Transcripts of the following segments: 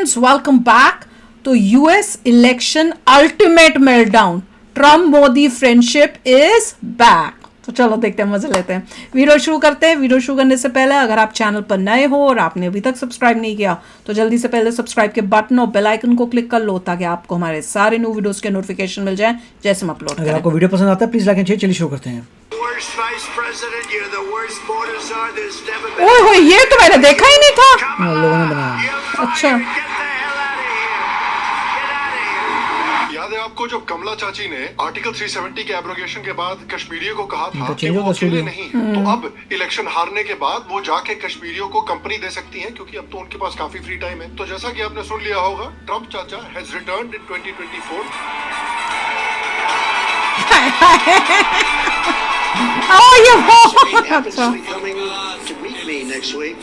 Indians, welcome back to US election ultimate meltdown. Trump Modi friendship is back. तो चलो देखते हैं, मजे लेते हैं। वीडियो शुरू करते हैं। वीडियो शुरू करने से पहले अगर आप चैनल पर नए हो और आपने अभी तक सब्सक्राइब नहीं किया तो जल्दी से पहले सब्सक्राइब के बटन और बेल आइकन को क्लिक कर लो ताकि आपको हमारे सारे न्यू वीडियोस के नोटिफिकेशन मिल जाएं जैसे हम अपलोड करें। अगर आपको वीडियो पसंद आता है प्लीज लाइक एंड शेयर। चलिए शुरू करते हैं। ओए ये तो मैंने देखा ही नहीं था। लोगों ने बनाया। अच्छा, याद है आपको जब कमला चाची ने आर्टिकल 370 के एब्रोगेशन के बाद कश्मीरियों को कहा था तो कि वो कश्मीरी अकेले नहीं हैं, तो अब इलेक्शन हारने के बाद वो जाके कश्मीरियों को कंपनी दे सकती हैं क्योंकि अब तो उनके पास काफी फ्री टाइम है। तो जैसा कि आपने सुन लिया होगा, ट्रम्प चाचा हैज रिटर्न्ड इन 2024। ये happens to be coming to meet me next week.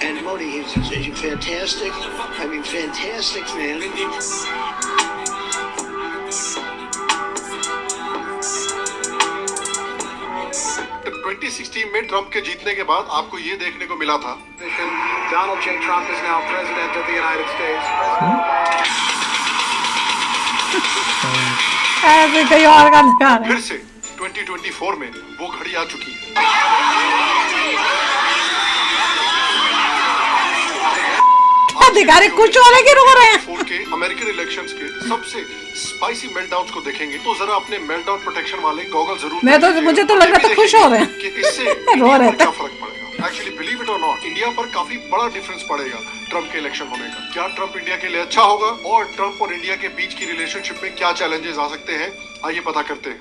And Modi, he's fantastic. I mean, fantastic man. तो 2016 में ट्रम्प के जीतने के बाद आपको ये देखने को मिला था, Donald J. Trump is now president of the United States. ऐसे कहीं और का दिखा रहे फिर से 2024 में वो घड़ी आ चुकी है। दिखा रहे, कुछ वाले के रो रहे हैं। के अमेरिकन इलेक्शंस के सबसे स्पाइसी मेल्टडाउन्स को देखेंगे तो जरा अपने मेल्टडाउन प्रोटेक्शन वाले गॉगल जरूर। मुझे तो लग रहा था खुश हो रहे हैं कि इससे रो रहे थे। क्या फर्क पड़ेगा। एक्चुअली बिलीव इट और नॉट, इंडिया पर काफी बड़ा डिफरेंस पड़ेगा ट्रम्प के इलेक्शन होने का। क्या ट्रम्प इंडिया के लिए अच्छा होगा और ट्रम्प और इंडिया के बीच की रिलेशनशिप में क्या चैलेंजेस आ सकते हैं, आइए पता करते हैं।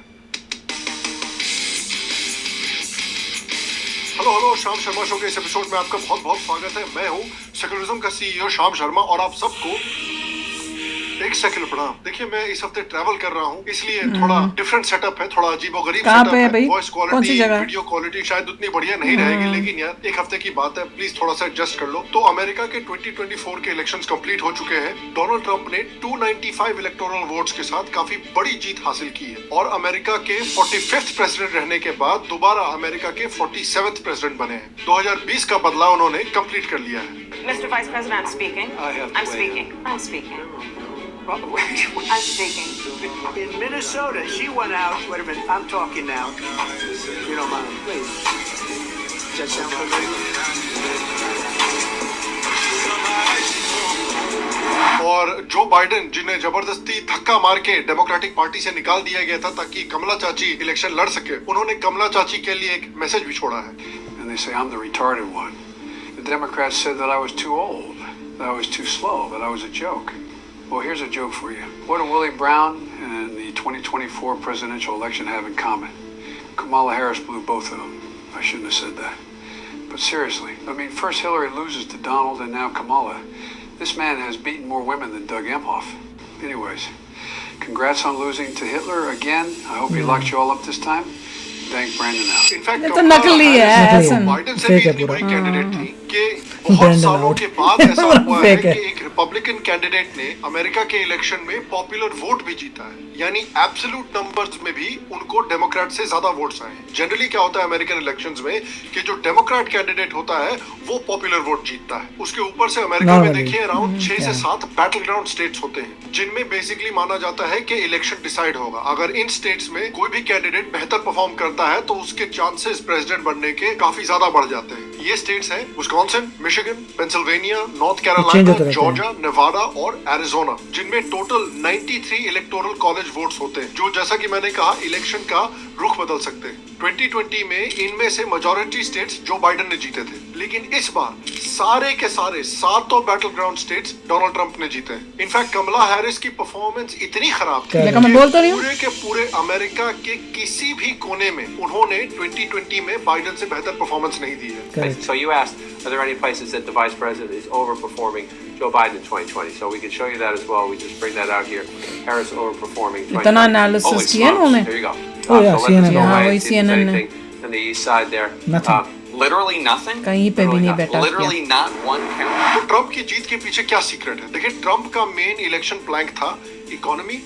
हेलो, श्याम शर्मा शो के इस एपिसोड में आपका बहुत बहुत स्वागत है। मैं हूँ सेक्युलरिज्म का सीईओ श्याम शर्मा और आप सबको एक सेकंड प्रणाम। देखिए, मैं इस हफ्ते ट्रैवल कर रहा हूँ, इसलिए थोड़ा डिफरेंट सेटअप है, थोड़ा अजीबोगरीब सेटअप है। वॉइस क्वालिटी, वीडियो क्वालिटी शायद उतनी बढ़िया नहीं रहेगी, लेकिन यार एक हफ्ते की बात है, प्लीज थोड़ा सा एडजस्ट कर लो। तो अमेरिका के 2024 के इलेक्शंस कंप्लीट हो चुके हैं। डोनाल्ड ट्रंप ने 295 इलेक्टोरल वोट्स के साथ काफी बड़ी जीत हासिल की है और अमेरिका के 45th प्रेसिडेंट रहने के बाद दोबारा अमेरिका के 47th प्रेसिडेंट बने हैं। 2020 का बदलाव उन्होंने कंप्लीट कर लिया है। Mr. Vice President, I'm speaking. I'm speaking. I'm speaking. I'm speaking. In Minnesota, she went out. Wait a minute, I'm talking now. You don't mind, please. Does that sound familiar? और Joe Biden, जिन्हें जबरदस्ती धक्का मार के democratic party से निकाल दिया गया था ताकि कमला चाची इलेक्शन लड़ सके, उन्होंने कमला चाची के लिए एक मैसेज भी छोड़ा है। And they say I'm the retarded one. The Democrats said that I was too old, that I was too slow, that I was a joke. Well, here's a joke for you. What do Willie Brown and the 2024 presidential election have in common? Kamala Harris blew both of them. I shouldn't have said that. But seriously, I mean, first Hillary loses to Donald and now Kamala. This man has beaten more women than Doug Emhoff. Anyways, congrats on losing to Hitler again. I hope he locked you all up this time. Thank Brandon out. In fact तो नकली है, Biden से भी इतनी बड़ी candidate थी कि बहुत सालों के बाद ऐसा हुआ है कि एक रिपब्लिकन कैंडिडेट ने अमेरिका के इलेक्शन में पॉपुलर वोट भी जीता है, यानी एब्सोल्यूट नंबर्स में भी उनको डेमोक्रेट से ज्यादा वोट्स आए हैं। जनरली क्या होता है अमेरिकन इलेक्शंस में कि जो डेमोक्रेट कैंडिडेट होता है वो पॉपुलर वोट जीतता है। उसके ऊपर से अमेरिका में देखिए अराउंड 6 से 7 बैटल ग्राउंड स्टेट्स होते हैं जिनमें बेसिकली माना जाता है कि इलेक्शन डिसाइड होगा। अगर इन स्टेट्स में कोई भी कैंडिडेट बेहतर परफॉर्म करता है तो उसके चांसेस प्रेसिडेंट बनने के काफी ज्यादा बढ़ जाते हैं। ये स्टेट्स हैं Wisconsin, Michigan, Pennsylvania, north Carolina, Georgia, Nevada और एरिजोना, जिनमें टोटल 93 इलेक्टोरल कॉलेज वोट्स होते हैं, जो जैसा कि मैंने कहा इलेक्शन का रुख बदल सकते हैं। 2020 में इनमें से मेजॉरिटी स्टेट्स जो बाइडेन ने जीते थे, लेकिन इस बार सारे के सारे 7 battle ground states Donald Trump ने जीते हैं। इनफैक्ट कमला हैरिस की परफॉर्मेंस इतनी खराब थी कि पूरे के पूरे अमेरिका के किसी भी कोने में उन्होंने 2020 में बाइडेन से बेहतर परफॉर्मेंस नहीं दी है। So you asked, are there any places that the vice president is overperforming Joe Biden in 2020? So we can show you that as well. We just bring that out here. Harris overperforming 2020. इतना analysis किया उन्होंने। There you go. Oh yeah, so let us go CNN. away, वही see if there's CNN ने। anything on the east side there. Nothing. Literally nothing. कहीं पे भी नहीं बेटा Literally not one count. तो ट्रंप की जीत के पीछे क्या सीक्रेट है? देखिए, ट्रंप का मेन इलेक्शन प्लैंक था इकोनॉमी,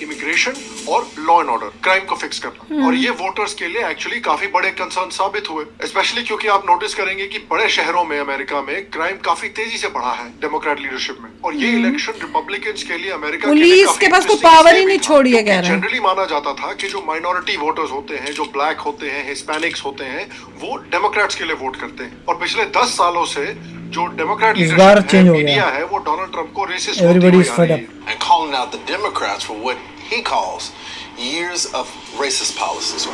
इमिग्रेशन और लॉ एंड ऑर्डर, क्राइम को फिक्स करना। और ये वोटर्स के लिए एक्चुअली काफी बड़े कंसर्न साबित हुए, स्पेशली क्योंकि आप नोटिस करेंगे कि बड़े शहरों में अमेरिका में क्राइम काफी तेजी से बढ़ा है डेमोक्रेट लीडरशिप में। और ये इलेक्शन रिपब्लिकन्स के लिए अमेरिका पुलिस के पास कोई पावर ही नहीं छोड़ी है, कह रहे हैं। जनरली माना जाता था कि जो माइनॉरिटी वोटर्स होते हैं, जो ब्लैक होते हैं, हिस्पैनिक्स होते हैं, वो डेमोक्रेट्स के लिए वोट करते हैं। और पिछले 10 सालों से जो डेमोक्रेट लीडरशिप है, मीडिया है, वो डोनाल्ड ट्रंप को resist Everybody is fed up. And calling out the Democrats for what he calls years of racist policies.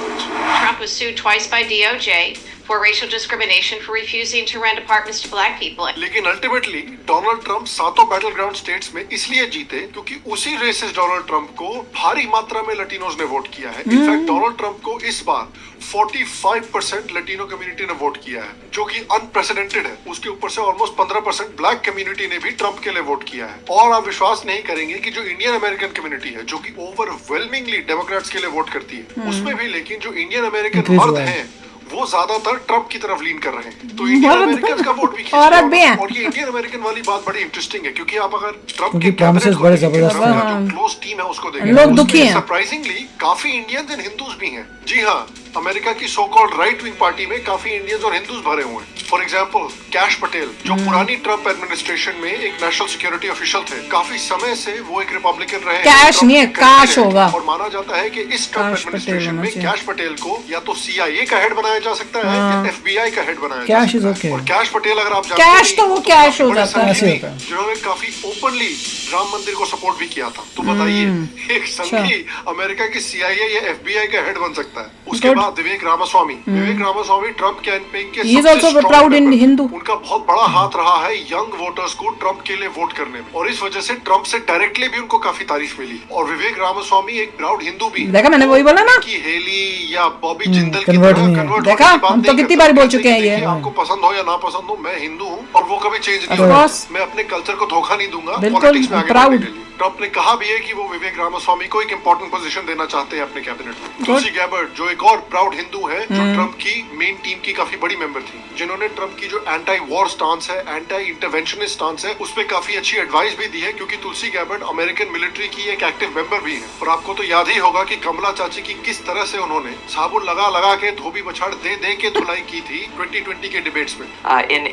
Trump was sued twice by DOJ for racial discrimination for refusing to rent apartments to black people. लेकिन ultimately Donald Trump सातों battle ground states में इसलिए जीते क्योंकि उसी resist Donald Trump को भारी मात्रा में लैटिनोज ने वोट किया है। इनफैक्ट डोनाल्ड ट्रंप को इस बार 45% लैटिनो कम्युनिटी ने वोट किया है, जो कि अनप्रेसिडेंटेड है। उसके ऊपर से ऑलमोस्ट 15% ब्लैक कम्युनिटी ने भी ट्रंप के लिए वोट किया है। और आप विश्वास नहीं करेंगे कि जो इंडियन अमेरिकन कम्युनिटी है, जो कि ओवरवेलमिंगली डेमोक्रेट्स के लिए वोट करती है, उसमें भी लेकिन जो इंडियन अमेरिकन मर्द हैं वो ज्यादातर ट्रंप की तरफ लीन कर रहे हैं। तो इंडियन अमेरिकन का वोट भी खींच रहा है। और ये इंडियन अमेरिकन वाली बात बड़ी इंटरेस्टिंग है, क्योंकि आप अगर ट्रंप के प्रॉमिसेस बड़े जबरदस्त हैं, जो क्लोज टीम है उसको देखें, लोग दुखी हैं। सरप्राइजिंगली काफी इंडियंस एंड हिंदूज भी हैं। जी हाँ, अमेरिका की so called right wing party में काफी इंडियंस और हिंदूज भरे हुए हैं। फॉर एग्जांपल कैश पटेल, जो पुरानी ट्रंप एडमिनिस्ट्रेशन में एक नेशनल सिक्योरिटी ऑफिशियल थे, काफी समय से वो एक रिपब्लिकन रहे। कैश नहीं है, काश होगा। और माना जाता है कि इस ट्रंप एडमिनिस्ट्रेशन में कैश पटेल को या तो CIA का हेड बनाया जा सकता है या FBI का हेड बनाया जा सकता है। और कैश पटेल अगर आप जानते हैं, कैश तो वो कैश हो जाता है, जिन्होंने काफी ओपनली राम मंदिर को सपोर्ट भी किया था। तो बताइए एक संघी अमेरिका की CIA या FBI का हेड बन सकता है। उसके बाद विवेक रामास्वामी ट्रंप कैंपेन के सबसे प्राउड इन हिंदू। उनका बहुत बड़ा हाथ रहा है यंग वोटर्स को ट्रंप के लिए वोट करने में, और इस वजह से ट्रंप से डायरेक्टली भी उनको काफी तारीफ मिली। और विवेक रामास्वामी एक प्राउड हिंदू भी देखा, मैंने वही बोला ना कि हेली या बॉबी जिंदल की कन्वर्ट देखा, हम तो कितनी बार बोल चुके हैं ये। आपको पसंद हो या ना पसंद हो, मैं हिंदू हूँ और वो कभी चेंज नहीं होगा। मैं अपने कल्चर को धोखा नहीं दूंगा पॉलिटिक्स में आगे बढ़ने के लिए। ट्रंप ने कहा भी है कि वो विवेक रामास्वामी को एक इंपॉर्टेंट पोजीशन देना चाहते हैं अपने कैबिनेट में। तुलसी गैबर्ट, जो एक और प्राउड हिंदू है, जो ट्रंप की मेन टीम की काफी बड़ी मेंबर थी, जिन्होंने ट्रंप की जो एंटी वॉर स्टांस है, एंटी इंटरवेंशनिस्ट स्टांस है, उस पर काफी अच्छी एडवाइस भी दी है, क्योंकि तुलसी गैबर्ट अमेरिकन मिलिट्री की एक एक्टिव मेंबर भी है। और आपको तो याद ही होगा कि कमला चाची की किस तरह से उन्होंने साबुन लगा लगा के धोबी बछाड़ दे दे के धुलाई की थी 2020 के डिबेट्स में।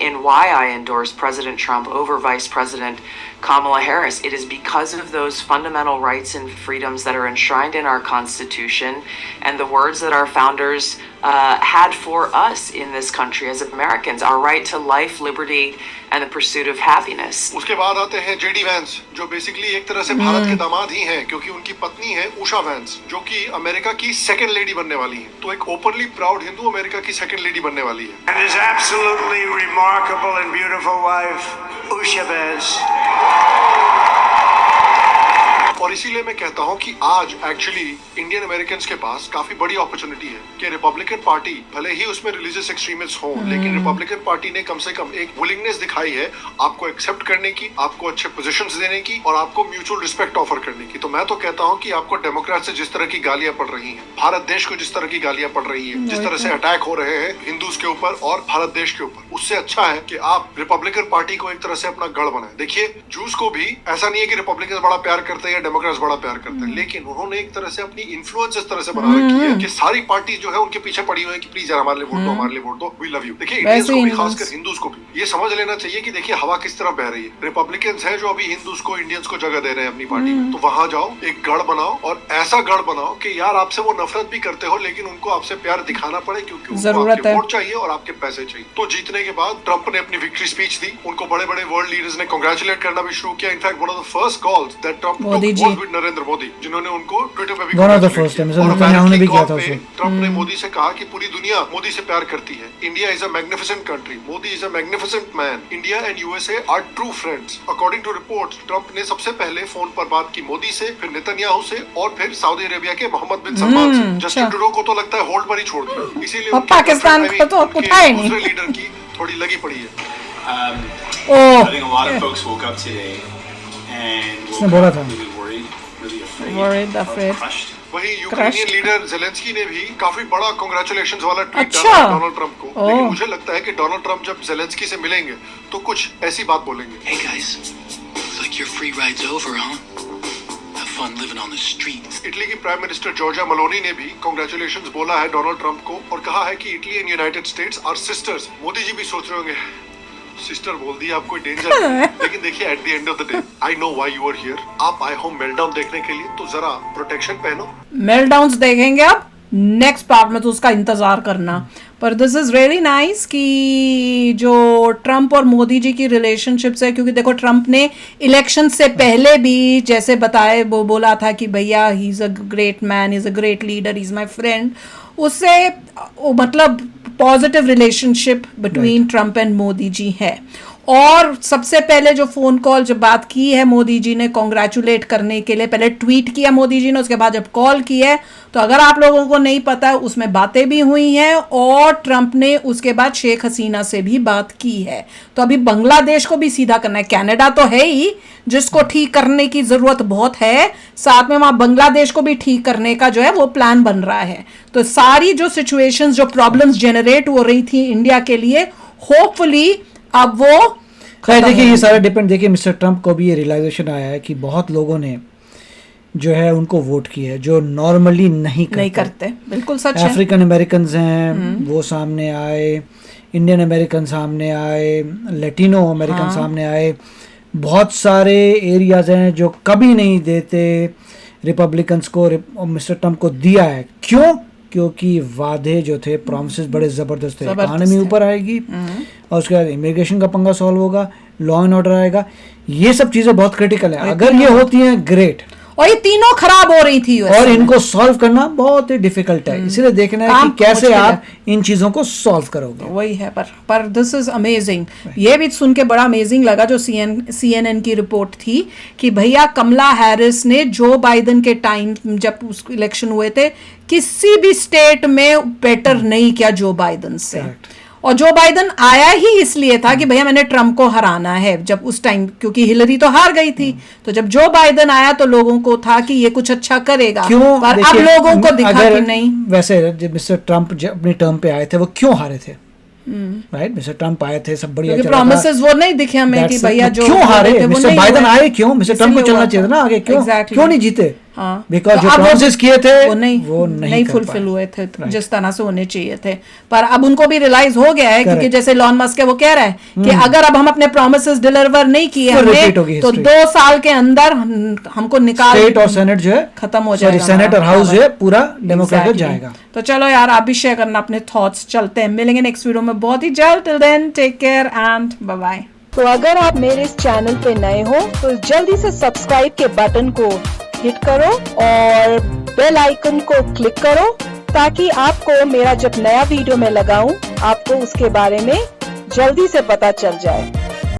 In why I endorse President Trump over Vice President Kamala Harris, it is because of those fundamental rights and freedoms that are enshrined in our Constitution and the words that our founders had for us in this country as Americans, our right to life, liberty, and the pursuit of happiness. उसके बाद आते हैं JD Vance, जो basically एक तरह से भारत के दामाद ही हैं, क्योंकि उनकी पत्नी है उषा वैंस, जो कि अमेरिका की सेकंड लेडी बनने वाली है। तो एक ओपनली प्राउड हिंदू अमेरिका की सेकंड लेडी बनने वाली है। And his absolutely remarkable and beautiful wife, Usha Vance. और इसीलिए मैं कहता हूं कि आज एक्चुअली इंडियन अमेरिकन्स के पास काफी बड़ी अपॉर्चुनिटी है कि रिपब्लिकन पार्टी, भले ही उसमें रिलीजियस एक्सट्रीमिस्ट हो, लेकिन रिपब्लिकन पार्टी ने कम से कम एक विलिंगनेस दिखाई है आपको एक्सेप्ट करने की, आपको अच्छे पोजीशंस देने की और आपको म्यूचुअल रिस्पेक्ट ऑफर करने की। तो मैं तो कहता हूं कि आपको डेमोक्रेट से जिस तरह की गालियां पड़ रही हैं, भारत देश को जिस तरह की गालियां पड़ रही है, जिस तरह से अटैक हो रहे हैं हिंदूज के ऊपर और भारत देश के ऊपर, उससे अच्छा है कि आप रिपब्लिकन पार्टी को एक तरह से अपना गढ़ बनाए। देखिए, जूस को भी ऐसा नहीं है कि रिपब्लिकन बड़ा प्यार करते हैं या डेमोक्रेट्स बड़ा प्यार करते हैं, लेकिन उन्होंने एक तरह से अपनी इन्फ्लुएंस इस तरह से बना रखी है कि सारी पार्टी जो है उनके पीछे पड़ी हुई है कि प्लीज यार हमारे लिए वोट दो, हमारे लिए वोट दो, वी लव यू। देखिए, इंडियंस को भी, खासकर हिंदूज को भी ये समझ लेना चाहिए कि देखिए हवा किस तरफ बह रही है। रिपब्लिकन्स हैं जो अभी हिंदूज को, इंडियंस को जगह दे रहे हैं अपनी पार्टी में, तो वहां जाओ, एक गढ़ बनाओ और ऐसा गढ़ बनाओ कि यार आपसे वो नफरत भी करते हो लेकिन उनको आपसे प्यार दिखाना पड़े, क्योंकि उनको आपके वोट चाहिए और आपके पैसे चाहिए। तो जीतने के बाद ट्रंप ने अपनी विक्ट्री स्पीच दी, उनको बड़े बड़े वर्ल्ड लीडर्स ने कांग्रेचुलेट करना भी शुरू किया। In fact one of the first calls that Trump took was with Narendra Modi, जिन्होंने उनको ट्विटर पे भी भी किया था उसे। ट्रंप ने मोदी से कहा कि पूरी दुनिया मोदी से प्यार करती है, India is a magnificent country, Modi is a magnificent man, India and USA are true friends. According to reports, Trump ने सबसे पहले फोन पर बात की मोदी से, फिर नेतन्याहू से और फिर सऊदी अरेबिया के मोहम्मद बिन सलमान से। जस्टिन ट्रूडो को तो लगता है होल्ड पर ही छोड़ दिया, इसीलिए पाकिस्तान को तो उठाए नहीं। दूसरे लीडर की थोड़ी लगी पड़ी है। I think a lot of folks woke up today and woke up really worried, afraid. crushed. वही यूक्रेनियन लीडर ज़ेलेंस्की ने भी काफी बड़ा कांग्रेचुलेशंस वाला ट्वीट डाला डोनाल्ड ट्रंप को। लेकिन मुझे लगता है कि डोनाल्ड ट्रंप जब ज़ेलेंस्की से मिलेंगे तो कुछ ऐसी बात बोलेंगे। Hey guys, looks like your free ride's over, huh? Have fun living on the streets. Italy की प्राइम मिनिस्टर जॉर्जिया मेलोनी ने भी कांग्रेचुलेशंस बोला है डोनाल्ड ट्रंप को और कहा है कि Italy and United States are sisters. Modi ji भी सोच रहे होंगे सिस्टर बोल दिया, आप कोई डेंजर नहीं। लेकिन देखिए at the end of the day I know why you are here. आप आए हो मेल्टडाउन देखने के लिए, तो जरा प्रोटेक्शन पहनो। मेल्टडाउन्स देखेंगे आप नेक्स्ट पार्ट में, तो उसका इंतजार करना। पर दिस इज रियली नाइस कि जो ट्रंप और मोदी जी की रिलेशनशिप्स है, क्योंकि देखो ट्रंप ने इलेक्शन से पहले भी जैसे बताए वो बोला था कि भैया he is a great man, he is a great leader, he is my friend. उससे मतलब positive relationship between Trump and Modi ji है। और सबसे पहले जो फोन कॉल जब बात की है मोदी जी ने कॉन्ग्रेचुलेट करने के लिए, पहले ट्वीट किया मोदी जी ने, उसके बाद जब कॉल की है, तो अगर आप लोगों को नहीं पता है उसमें बातें भी हुई हैं और ट्रंप ने उसके बाद शेख हसीना से भी बात की है। तो अभी बांग्लादेश को भी सीधा करना है। कनाडा तो है ही जिसको ठीक करने की जरूरत बहुत है, साथ में वहां बांग्लादेश को भी ठीक करने का जो है वो प्लान बन रहा है। तो सारी जो सिचुएशंस, जो प्रॉब्लम्स जनरेट हो रही थी इंडिया के लिए, होपफुली अब वो खैर देखिए ये सारा डिपेंड, देखिए मिस्टर ट्रंप को भी ये रियलाइजेशन आया है कि बहुत लोगों ने जो है उनको वोट किया है जो नॉर्मली नहीं करते। बिल्कुल सच है। अफ्रीकन अमेरिकन हैं वो सामने आए, इंडियन अमेरिकन सामने आए, लैटिनो अमेरिकन सामने आए। बहुत सारे एरियाज हैं जो कभी नहीं देते रिपब्लिकन्स को, मिस्टर ट्रंप को दिया है। क्यों? क्योंकि वादे जो थे, प्रॉमिसेस बड़े जबरदस्त थे। इकोनॉमी ऊपर आएगी और उसके बाद इमिग्रेशन का पंगा सॉल्व होगा, लॉ एंड ऑर्डर आएगा। ये सब चीजें बहुत क्रिटिकल है। अगर ये होती हैं ग्रेट, और ये तीनों खराब हो रही थी और इनको सॉल्व करना बहुत ही डिफिकल्ट है। इसलिए देखना है कि कैसे आप इन चीजों को सॉल्व करोगे। वही है। पर दिस इज अमेजिंग। ये भी सुन के बड़ा अमेजिंग लगा जो CNN की रिपोर्ट थी कि भैया कमला हैरिस ने जो बाइडेन के टाइम जब इलेक्शन हुए थे किसी भी स्टेट में बेटर नहीं किया जो बाइडेन से। और जो बाइडेन आया ही इसलिए था कि भैया मैंने ट्रंप को हराना है, जब उस टाइम, क्योंकि हिलरी तो हार गई थी। तो जब जो बाइडेन आया तो लोगों को था कि ये कुछ अच्छा करेगा। क्यों? पर अब लोगों को दिखा कि नहीं। वैसे जब मिस्टर ट्रंप अपनी टर्म पे आए थे वो क्यों हारे थे? राइट, मिस्टर ट्रंप आए थे, सब बढ़िया चला था। प्रॉमिसेस वो नहीं दिखे हमें कि भैया जो क्यों हारे? मिस्टर बाइडेन आए क्यों? मिस्टर ट्रंप को चलना चाहिए था ना आगे। क्यों नहीं जीते? बिकॉज़ जो प्रॉमिसेस किए थे वो नहीं फुलफिल हुए थे जिस तरह से होने चाहिए थे। पर अब उनको भी रियलाइज हो गया है, क्योंकि जैसे एलन मस्क है वो कह रहा है कि अगर अब हम अपने प्रॉमिसेस डिलीवर नहीं किए हमने तो 2 साल के अंदर हमको निकाल, स्टेट और सेनेट जो है खत्म हो जाएगा, सेनेट और हाउस जो है पूरा डेमोक्रेटिक जाएगा। तो चलो यार आप भी शेयर करना अपने थॉट्स। चलते हैं, मिलेंगे नेक्स्ट वीडियो में बहुत ही जल्द। Till then take care and bye bye. तो अगर आप मेरे इस चैनल पे नए हो तो जल्दी से सब्सक्राइब के बटन को हिट करो और बेल आइकन को क्लिक करो ताकि आपको मेरा जब नया वीडियो मैं लगाऊं आपको उसके बारे में जल्दी से पता चल जाए।